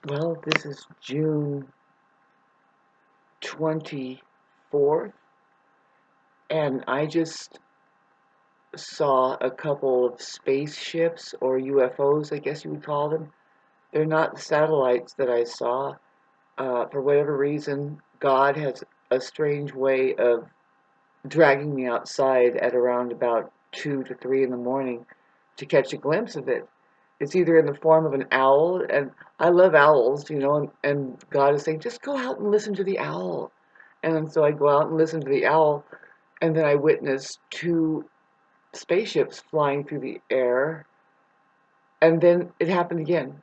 Well, this is June 24th, and I just saw a couple of spaceships, or UFOs, I guess you would call them. They're not satellites that I saw. For whatever reason, God has a strange way of dragging me outside at around about 2 to 3 in the morning to catch a glimpse of it. It's either in the form of an owl, and I love owls, and God is saying, just go out and listen to the owl. And so I go out and listen to the owl, and then I witness two spaceships flying through the air, and then it happened again.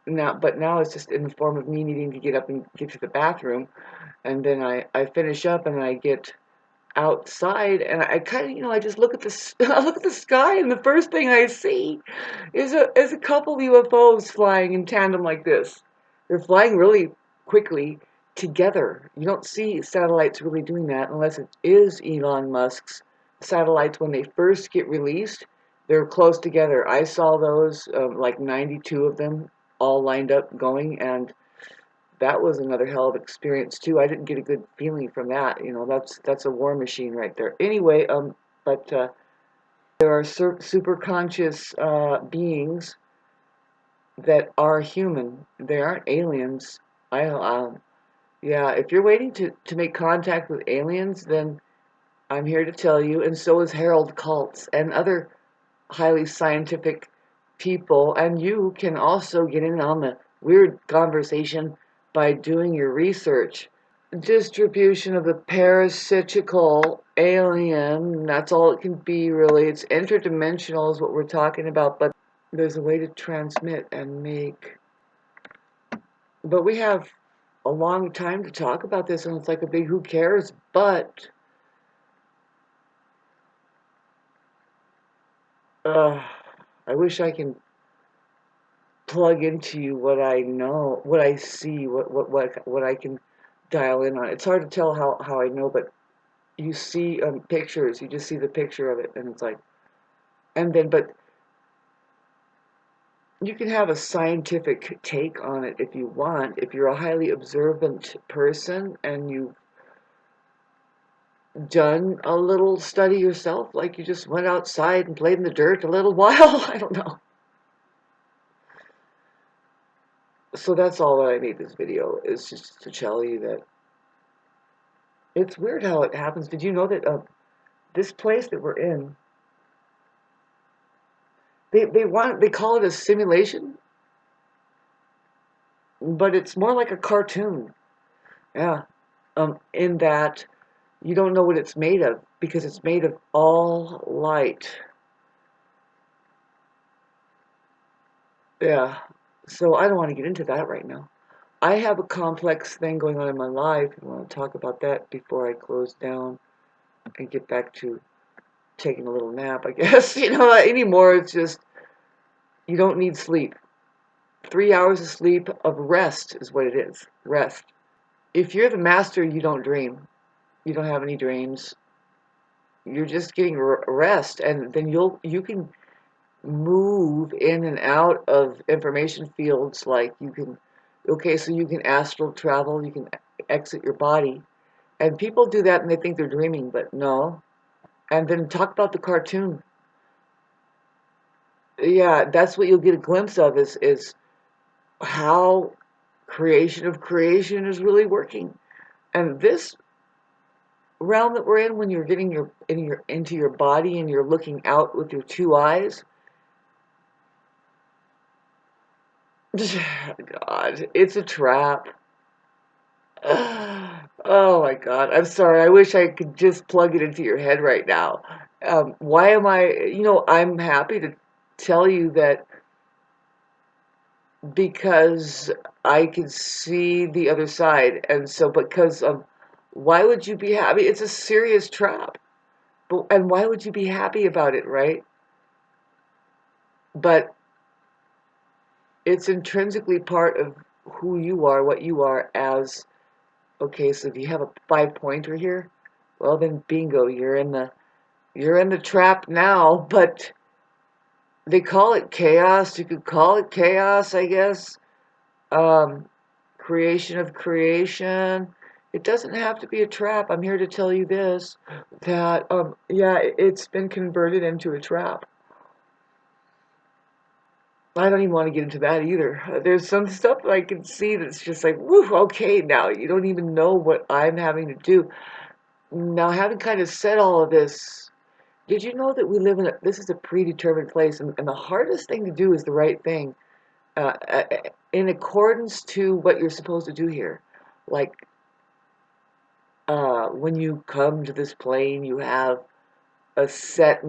But now it's just in the form of me needing to get up and get to the bathroom, and then I finish up and I get outside, and I kind of, I just look at the I look at the sky, and the first thing I see is a couple of UFOs flying in tandem like this. They're flying really quickly together. You don't see satellites really doing that unless it is Elon Musk's satellites. When they first get released, they're close together. I saw those, like 92 of them all lined up going, and that was another hell of an experience too. I didn't get a good feeling from that. That's a war machine right there. Anyway, but there are super conscious beings that are human. They aren't aliens. Yeah. If you're waiting to make contact with aliens, then I'm here to tell you, and so is Harold Cults and other highly scientific people, and you can also get in on the weird conversation by doing your research. Distribution of the parasitical alien, that's all it can be really. It's interdimensional is what we're talking about, but there's a way to transmit and make. But we have a long time to talk about this, and it's like a big who cares, but I wish I can plug into you what I know, what I see, what I can dial in on. It's hard to tell how I know, but you see pictures, you just see the picture of it, and it's like, but you can have a scientific take on it if you want. If you're a highly observant person and you've done a little study yourself, like you just went outside and played in the dirt a little while, I don't know. So that's all that I made this video, is just to tell you that it's weird how it happens. Did you know that this place that we're in, they call it a simulation, but it's more like a cartoon. Yeah. In that you don't know what it's made of because it's made of all light. Yeah. So I don't want to get into that right now. I have a complex thing going on in my life. I want to talk about that before I close down and get back to taking a little nap, I guess. Anymore it's just you don't need sleep. 3 hours of sleep of rest is what it is. Rest. If you're the master, you don't dream. You don't have any dreams. You're just getting rest, and then you can move in and out of information fields. Like so you can astral travel, you can exit your body, and people do that and they think they're dreaming, but no. And then talk about the cartoon. Yeah, that's what you'll get a glimpse of, is how creation of creation is really working. And this realm that we're in, when you're getting into your body and you're looking out with your two eyes, God, it's a trap. Oh my God, I'm sorry. I wish I could just plug it into your head right now. Why am I, I'm happy to tell you that because I can see the other side. And so, because why would you be happy? It's a serious trap. And why would you be happy about it, right? But it's intrinsically part of who you are, what you are as. Okay, so if you have a 5-pointer here, well then bingo, you're in the trap now. But they call it chaos. You could call it chaos, I guess. Creation of creation. It doesn't have to be a trap. I'm here to tell you this, that, yeah, it's been converted into a trap. I don't even want to get into that either. There's some stuff that I can see that's just like, woo, okay, now you don't even know what I'm having to do. Now, having kind of said all of this, did you know that we live in this is a predetermined place, and the hardest thing to do is the right thing, in accordance to what you're supposed to do here. Like, when you come to this plane, you have a set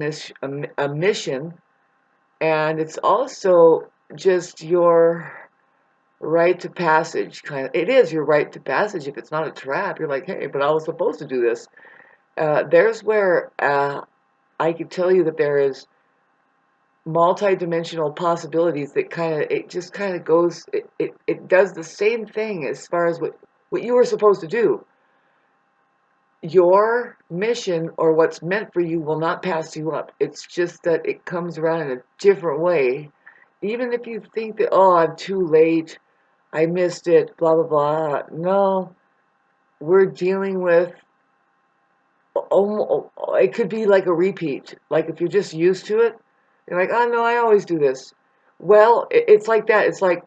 a mission, and it's also just your right to passage. Kind of, it is your right to passage. If it's not a trap, you're like, hey, but I was supposed to do this. There's where I can tell you that there is multi-dimensional possibilities that it just kind of goes, it does the same thing as far as what you were supposed to do. Your mission or what's meant for you will not pass you up. It's just that it comes around in a different way. Even if you think that, oh, I'm too late, I missed it, blah, blah, blah. No, we're dealing with, it could be like a repeat. Like if you're just used to it, you're like, oh no, I always do this. Well, it's like that. It's like,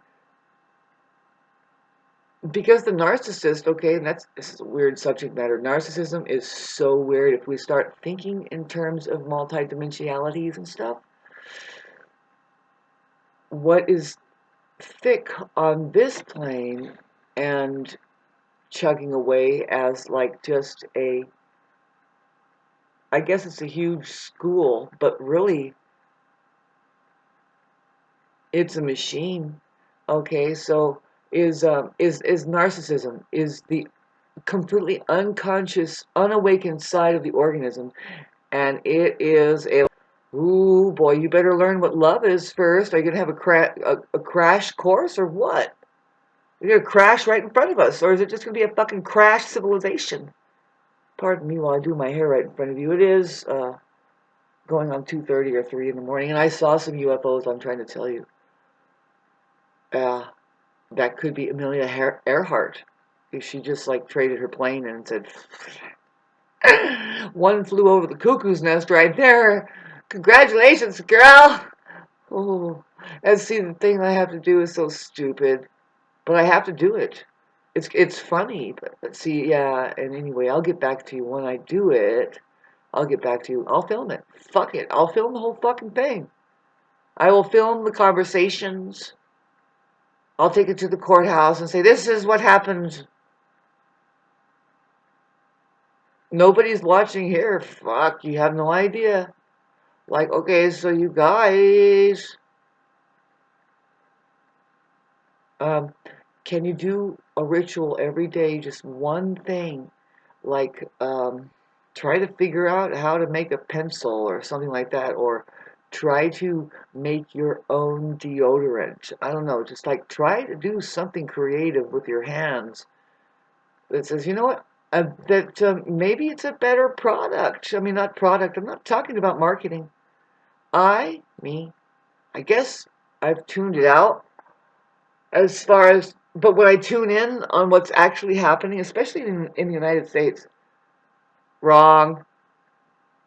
because the narcissist, okay, and this is a weird subject matter. Narcissism is so weird. If we start thinking in terms of multidimensionalities and stuff, what is thick on this plane and chugging away as like just I guess it's a huge school, but really it's a machine. Okay, so is narcissism, is the completely unconscious, unawakened side of the organism, and it is a, ooh boy, you better learn what love is first. Are you gonna have a crash course or what? You're gonna crash right in front of us, or is it just gonna be a fucking crash civilization? Pardon me while I do my hair right in front of you. It is going on 2:30 or 3 in the morning, and I saw some UFOs. I'm trying to tell you. Uh, that could be Amelia Earhart. If she just like traded her plane and said, one flew over the cuckoo's nest right there. Congratulations, girl. Oh, and see, the thing I have to do is so stupid, but I have to do it. It's funny, but see, yeah. And anyway, I'll get back to you when I do it. I'll get back to you. I'll film it. Fuck it. I'll film the whole fucking thing. I will film the conversations. I'll take it to the courthouse and say, this is what happened. Nobody's watching here. Fuck, you have no idea. Like, okay, so you guys, um, can you do a ritual every day, just one thing? Like, try to figure out how to make a pencil or something like that, or try to make your own deodorant. I don't know, just like try to do something creative with your hands that says, you know what, that maybe it's a better product. I mean, not product, I'm not talking about marketing. Me, I guess I've tuned it out as far as, but when I tune in on what's actually happening, especially in the United States, wrong.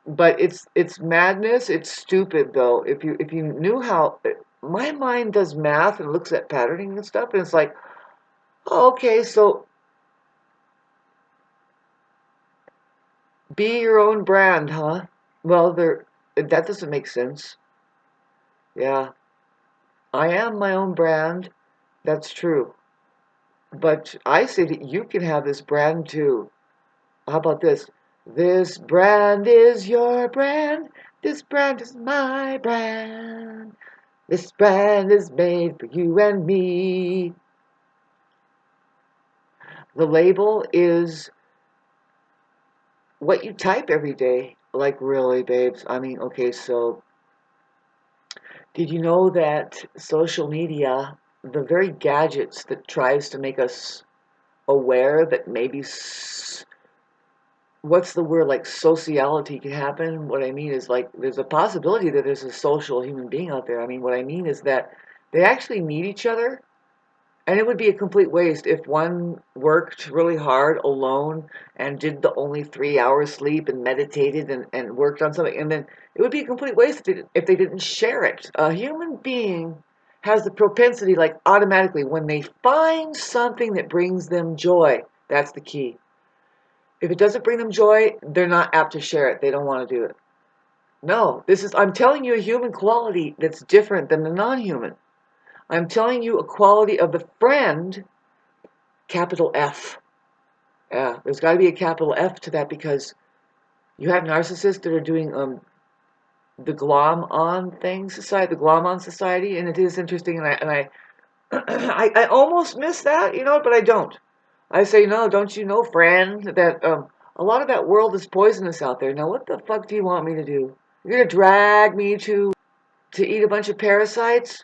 But it's madness. It's stupid though. If you knew how my mind does math and looks at patterning and stuff, and it's like, oh, okay, so be your own brand, huh? Well, that doesn't make sense. Yeah, I am my own brand. That's true. But I say that you can have this brand too. How about this? This brand is your brand. This brand is my brand. This brand is made for you and me. The label is what you type every day. Like, really, babes? I mean, okay, so did you know that social media, the very gadgets that tries to make us aware that maybe what's the word, like sociality can happen? What I mean is, like, there's a possibility that there's a social human being out there. I mean, what I mean is that they actually need each other. And it would be a complete waste if one worked really hard alone and did the only 3 hours sleep and meditated and worked on something. And then it would be a complete waste if they didn't share it. A human being has the propensity, like automatically, when they find something that brings them joy, that's the key. If it doesn't bring them joy, they're not apt to share it. They don't want to do it. No, I'm telling you a human quality that's different than the non-human. I'm telling you a quality of the friend, capital F. Yeah, there's got to be a capital F to that, because you have narcissists that are doing the glom-on thing society, the glom-on society, and it is interesting. And I I almost miss that, but I don't. I say, no, don't you know, friend, that a lot of that world is poisonous out there. Now, what the fuck do you want me to do? You're gonna drag me to eat a bunch of parasites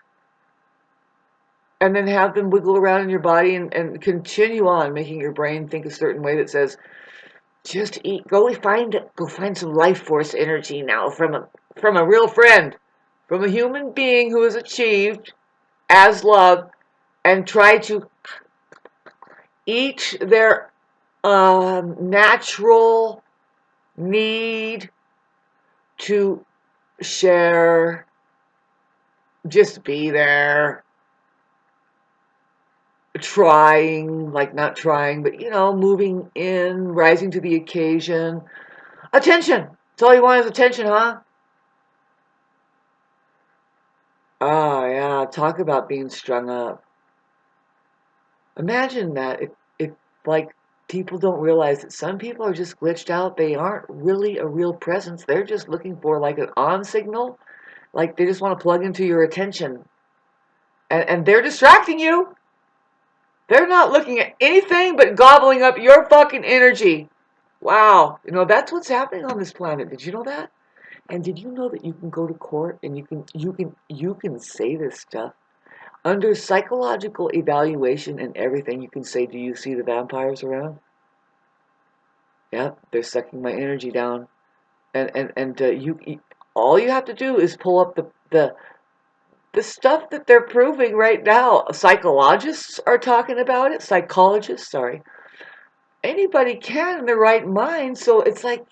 and then have them wiggle around in your body and continue on making your brain think a certain way that says, just eat, go find some life force energy now from a real friend, from a human being who has achieved as love, and try to eat their natural need to share, just be there, trying, like not trying, but moving in, rising to the occasion. Attention! That's all you want is attention, huh? Oh, yeah, talk about being strung up. Imagine that if like people don't realize that some people are just glitched out. They aren't really a real presence. They're just looking for like an on signal. Like they just want to plug into your attention. And they're distracting you. They're not looking at anything but gobbling up your fucking energy. Wow. That's what's happening on this planet. Did you know that? And did you know that you can go to court and you can say this stuff? Under psychological evaluation and everything, you can say, do you see the vampires around? Yep, they're sucking my energy down. And all you have to do is pull up the stuff that they're proving right now. Psychologists are talking about it. Psychologists, sorry. Anybody can in their right mind. So it's like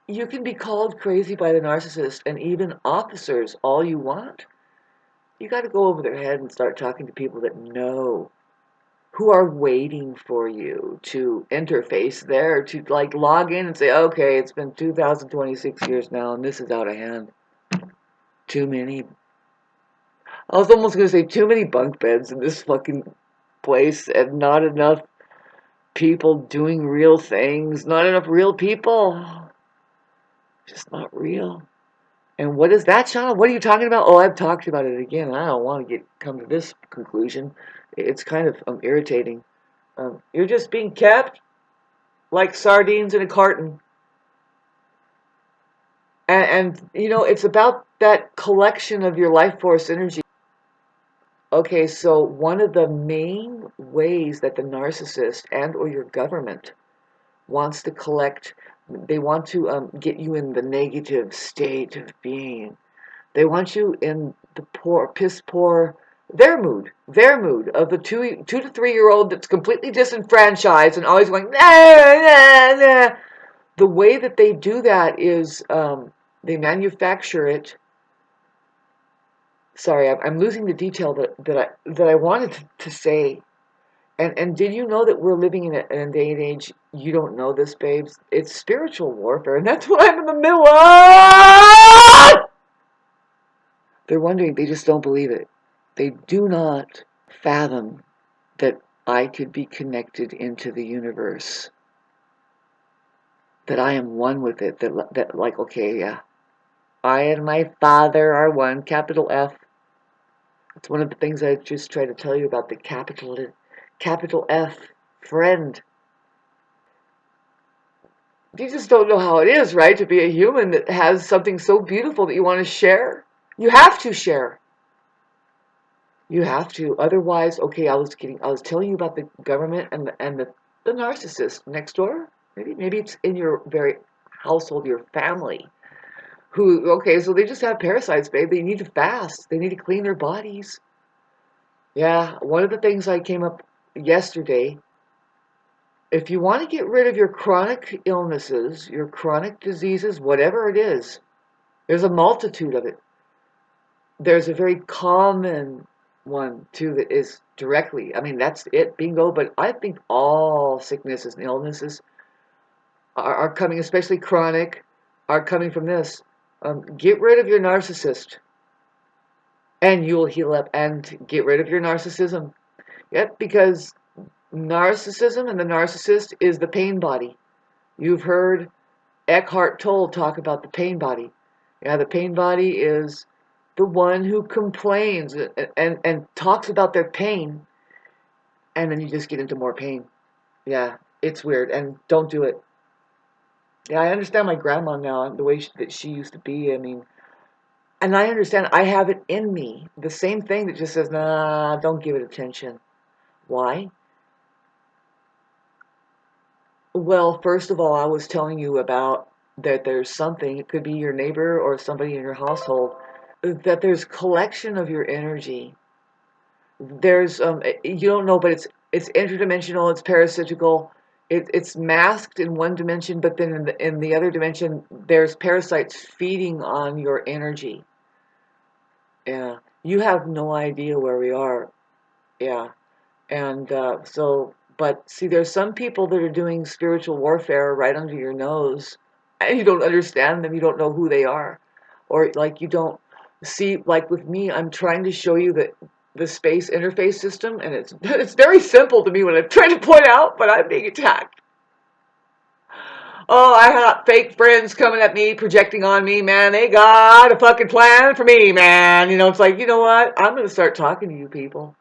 you can be called crazy by the narcissist and even officers all you want. You got to go over their head and start talking to people that know, who are waiting for you to interface there, to like log in and say, okay, it's been 2026 years now and this is out of hand. Too many. I was almost going to say too many bunk beds in this fucking place and not enough people doing real things, not enough real people. Just not real. And what is that, Shauna? What are you talking about? Oh, I've talked about it again. I don't want to come to this conclusion. It's kind of irritating. You're just being kept like sardines in a carton. And it's about that collection of your life force energy. Okay, so one of the main ways that the narcissist and or your government wants to collect, they want to get you in the negative state of being. They want you in the poor, piss poor, their mood of the 2 to 3 year old that's completely disenfranchised and always going, nah, nah, nah. The way that they do that is they manufacture it. Sorry, I'm losing the detail that I wanted to say. And did you know that we're living in a day and age, you don't know this, babes? It's spiritual warfare, and that's what I'm in the middle of! They're wondering, they just don't believe it. They do not fathom that I could be connected into the universe. That I am one with it. That like, okay, yeah. I and my Father are one, capital F. It's one of the things I just try to tell you about the capital F, friend. You just don't know how it is, right, to be a human that has something so beautiful that you want to share. You have to share. You have to. Otherwise, okay, I was telling you about the government and the narcissist next door. Maybe it's in your very household, your family. Okay, so they just have parasites, babe. They need to fast. They need to clean their bodies. Yeah, one of the things I came up yesterday, if you want to get rid of your chronic illnesses, your chronic diseases, whatever it is, there's a multitude of it. There's a very common one too that is directly, I mean, that's it, bingo, but I think all sicknesses and illnesses are coming, especially chronic, are coming from this. Get rid of your narcissist and you'll heal up, and get rid of your narcissism. Yep, because narcissism and the narcissist is the pain body. You've heard Eckhart Tolle talk about the pain body. Yeah, the pain body is the one who complains and talks about their pain, and then you just get into more pain. Yeah, it's weird, and don't do it. Yeah, I understand my grandma now, the way that she used to be. I mean, and I understand I have it in me. The same thing that just says, nah, don't give it attention. Why? Well, first of all, I was telling you about that there's something, it could be your neighbor or somebody in your household, that there's collection of your energy. There's you don't know, but it's interdimensional, it's parasitical. It's masked in one dimension, but then in the other dimension, there's parasites feeding on your energy. Yeah, you have no idea where we are. Yeah, and but see, there's some people that are doing spiritual warfare right under your nose, and you don't understand them. You don't know who they are, or like you don't see. Like with me, I'm trying to show you that the space interface system, and it's it's very simple to me when I'm trying to point out, but I'm being attacked. Oh, I got fake friends coming at me, projecting on me, man. They got a fucking plan for me, man. You know, it's like, you know what? I'm gonna start talking to you people.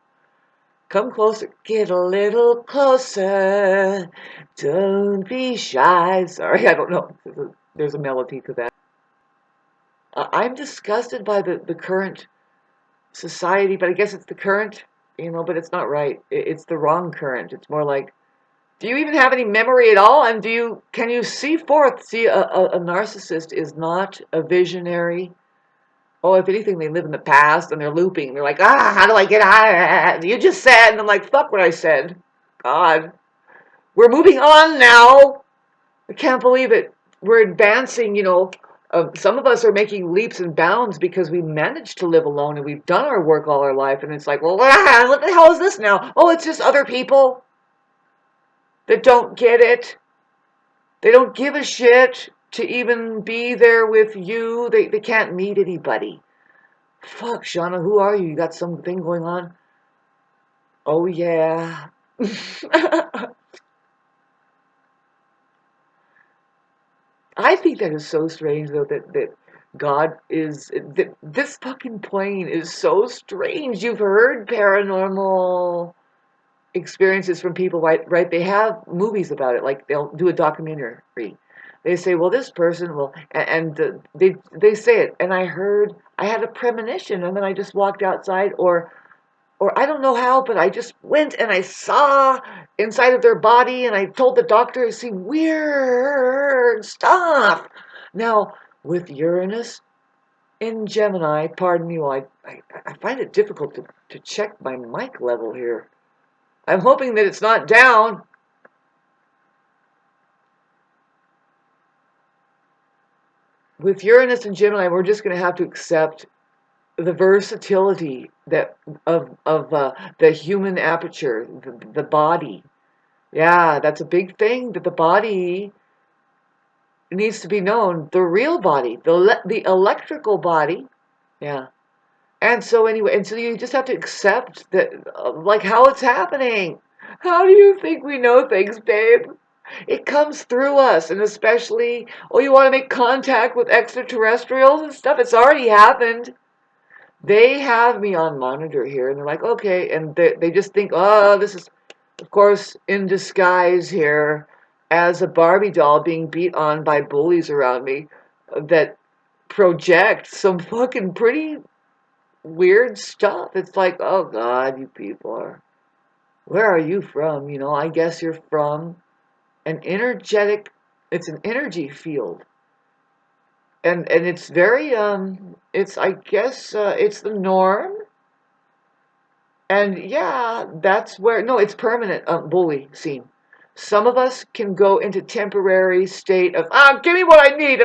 Come closer, get a little closer. Don't be shy. Sorry, I don't know. There's a melody to that. I'm disgusted by the current society, but I guess it's the current, you know, but it's not right. It's the wrong current. It's more like, do you even have any memory at all? And can you see forth? See, a narcissist is not a visionary. Oh, if anything, they live in the past and they're looping. They're like, how do I get out of that? You just said, and I'm like, fuck what I said. God, we're moving on now. I can't believe it. We're advancing, you know. Some of us are making leaps and bounds because we managed to live alone and we've done our work all our life. And it's like, well, what the hell is this now? Oh, it's just other people that don't get it. They don't give a shit to even be there with you. They can't meet anybody. Fuck, Shauna, who are you? You got something going on? Oh, yeah. I think that is so strange, though, that God is. That this fucking plane is so strange. You've heard paranormal experiences from people, right? Right? They have movies about it, like they'll do a documentary. They say, well, this person will, and they say it. And I had a premonition, and then I just walked outside, or I don't know how, but I just went and I saw inside of their body, and I told the doctor I see weird stuff. Now, with Uranus in Gemini, pardon me, while I find it difficult to check my mic level here. I'm hoping that it's not down. With Uranus and Gemini, we're just going to have to accept the versatility that of the human aperture, the body. Yeah, that's a big thing, that the body needs to be known. The real body, the electrical body. Yeah. And so anyway, and so you just have to accept that, like how it's happening. How do you think we know things, babe? It comes through us, and especially, oh, you want to make contact with extraterrestrials and stuff? It's already happened. They have me on monitor here, and they're like, okay, and they just think, oh, this is, of course, in disguise here as a Barbie doll being beat on by bullies around me that project some fucking pretty weird stuff. It's like, oh God, you people are, where are you from? You know, I guess you're from an energetic, it's an energy field. And it's very, it's, I guess, it's the norm. And yeah, that's where, no, it's permanent, bully scene. Some of us can go into temporary state of, give me what I need.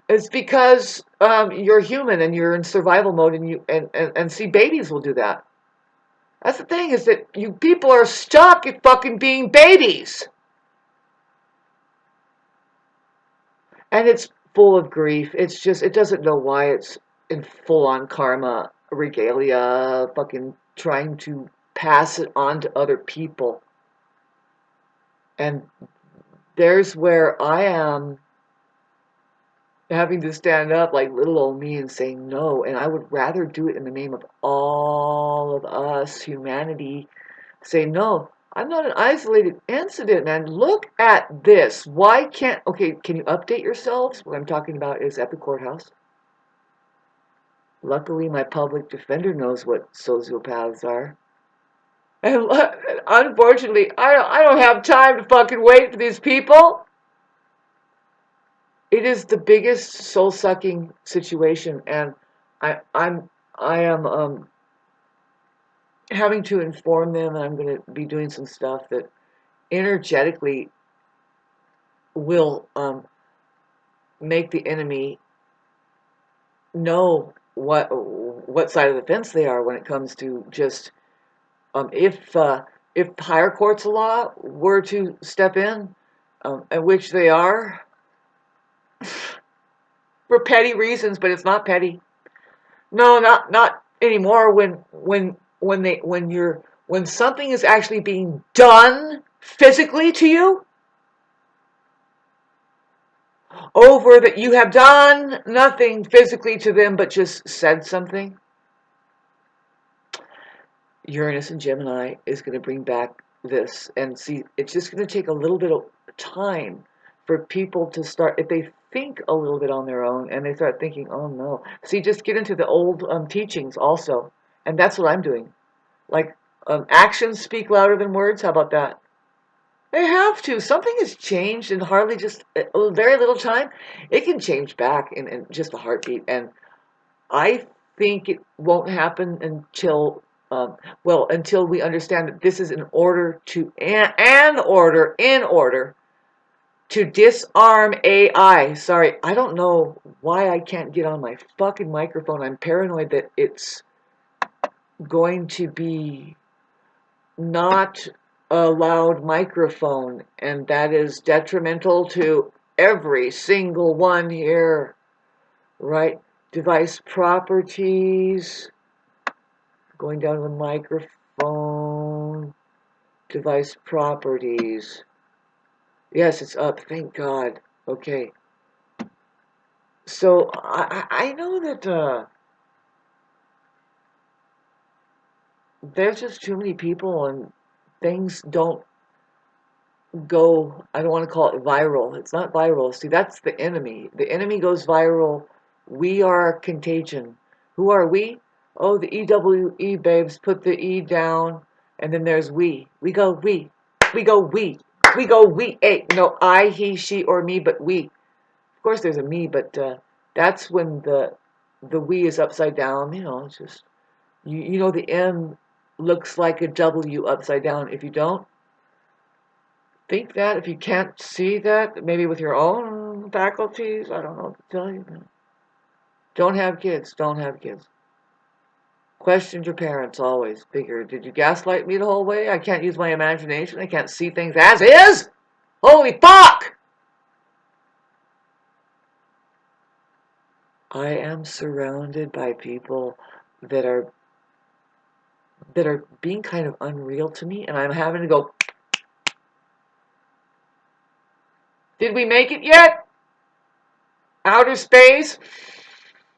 It's because you're human and you're in survival mode, and and see, babies will do that. That's the thing, is that you people are stuck at fucking being babies. And it's full of grief. It's just, it doesn't know why it's in full on karma regalia, fucking trying to pass it on to other people. And there's where I am having to stand up like little old me and saying no. And I would rather do it in the name of all of us, humanity. Say, no, I'm not an isolated incident, man. Look at this. Why can't, okay, can you update yourselves? What I'm talking about is at the courthouse. Luckily, my public defender knows what sociopaths are. And unfortunately, I don't have time to fucking wait for these people. It is the biggest soul-sucking situation, and I am having to inform them, and I'm going to be doing some stuff that energetically will make the enemy know what side of the fence they are when it comes to just if higher courts of law were to step in, and which they are for petty reasons, but it's not petty. No, not anymore. When something is actually being done physically to you, over that you have done nothing physically to them but just said something. Uranus and Gemini is going to bring back this, and see, it's just going to take a little bit of time for people to start, if they think a little bit on their own and they start thinking, oh no, see, just get into the old teachings also. And that's what I'm doing. Like, actions speak louder than words. How about that? They have to. Something has changed in hardly just a very little time. It can change back in just a heartbeat. And I think it won't happen until, until we understand that this is in order to, in order to disarm AI. Sorry, I don't know why I can't get on my fucking microphone. I'm paranoid that it's going to be not a loud microphone, and that is detrimental to every single one here, right? Device properties, going down to the microphone, device properties. Yes, it's up, thank God. Okay. So I know that there's just too many people, and things don't go, I don't want to call it viral. It's not viral. See, that's the enemy. The enemy goes viral. We are contagion. Who are we? Oh, the EWE babes. Put the E down, and then there's we. We go we. We go we. We go we. Hey, no I, he, she, or me, but we. Of course, there's a me, but that's when the we is upside down. You know, it's just, you know, the M looks like a W upside down. If you don't think that, if you can't see that, maybe with your own faculties, I don't know what to tell you. Don't have kids. Don't have kids. Question your parents always. Figure, did you gaslight me the whole way? I can't use my imagination. I can't see things as is? Holy fuck! I am surrounded by people that are being kind of unreal to me, and I'm having to go, did we make it yet? Outer space?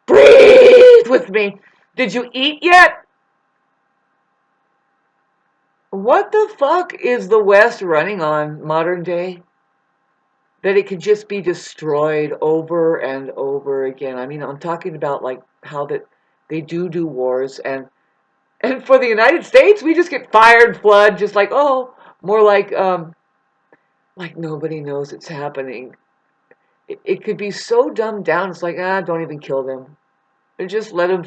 Breathe with me. Did you eat yet? What the fuck is the West running on modern day? That it could just be destroyed over and over again. I mean, I'm talking about like how that they do wars, and for the United States, we just get fire and flood, just like, oh, more like nobody knows it's happening. It could be so dumbed down. It's like, don't even kill them. And just let them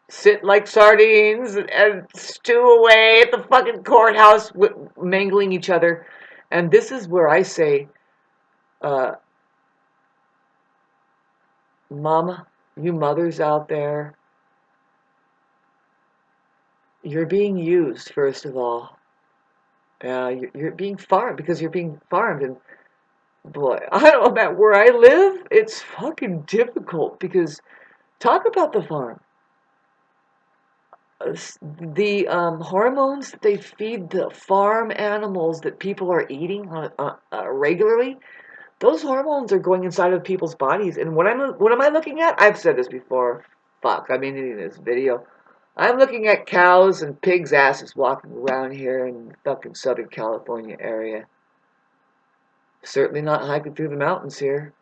sit like sardines and stew away at the fucking courthouse, mangling each other. And this is where I say, uh, Mama, you mothers out there, you're being used, first of all. You're being farmed because you're being farmed. And boy, I don't know about where I live. It's fucking difficult because talk about the farm. The hormones that they feed the farm animals that people are eating regularly, those hormones are going inside of people's bodies. And what am I looking at? I've said this before. Fuck, I'm editing this video. I'm looking at cows and pigs' asses walking around here in the fucking Southern California area. Certainly not hiking through the mountains here.